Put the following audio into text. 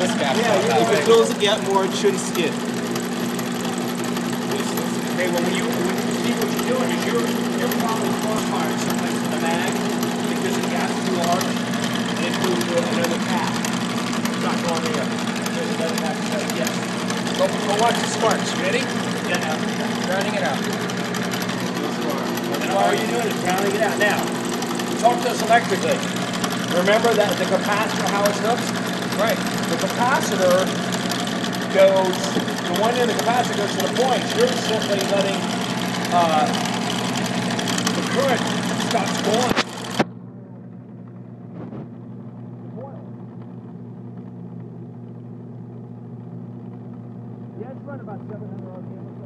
this gap. Yeah, if you close the gap more, it shouldn't skid. Okay, well, when you see what you're doing is you're probably crossfiring someplace in the mag because the gap's too large and it's moved to another path. It's not going there. There's another path. Yes. Go watch the sparks. Ready? Yeah, now. Rounding it out. And all you're doing is rounding it out. Now, talk to us electrically. Remember that the capacitor, how it hooks? Right. The capacitor goes, the one in the capacitor goes to the points. You're simply letting the current stops going. Yeah, it's running about 700 RPM.